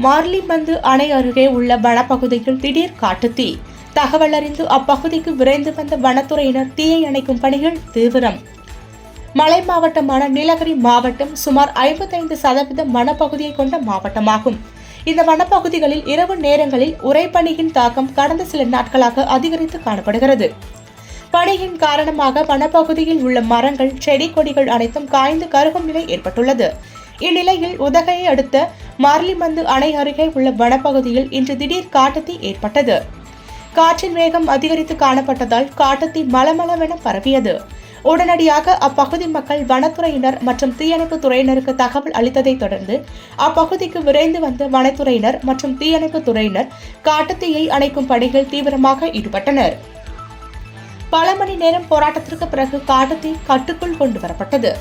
மார்லிமந்து அணை அருகே உள்ள வனப்பகுதியில் திடீர் காட்டுத்தீ. தகவல் அறிந்து அப்பகுதிக்கு விரைந்து வந்த வனத்துறையினர் தீயை அணைக்கும் பணிகள் தீவிரம். மலை மாவட்டமான நீலகிரி மாவட்டம் சுமார் 55% வனப்பகுதியை கொண்ட மாவட்டமாகும். இந்த வனப்பகுதிகளில் இரவு நேரங்களில் உறைபனியின் தாக்கம் கடந்த சில நாட்களாக அதிகரித்து காணப்படுகிறது. பனியின் காரணமாக வனப்பகுதியில் உள்ள மரங்கள், செடி கொடிகள் அனைத்தும் காய்ந்து கருகும் நிலை ஏற்பட்டுள்ளது. இந்நிலையில் உதகையை அடுத்த மார்லிமந்து அணை அருகே உள்ள வனப்பகுதியில் இன்று திடீர் காட்டுத்தீ ஏற்பட்டது. காற்றின் வேகம் அதிகரித்து காணப்பட்டதால் காட்டுத்தீ மளமளவென பரவியது. உடனடியாக அப்பகுதி மக்கள் வனத்துறையினர் மற்றும் தீயணைப்பு துறையினருக்கு தகவல் அளித்ததை தொடர்ந்து அப்பகுதிக்கு விரைந்து வந்த வனத்துறையினர் மற்றும் தீயணைப்பு துறையினர் காட்டுத்தீயை அணைக்கும் பணியில் தீவிரமாக ஈடுபட்டனர். பல மணி நேரம் போராட்டத்திற்கு பிறகு காட்டுத்தீ கட்டுக்குள் கொண்டு வரப்பட்டது.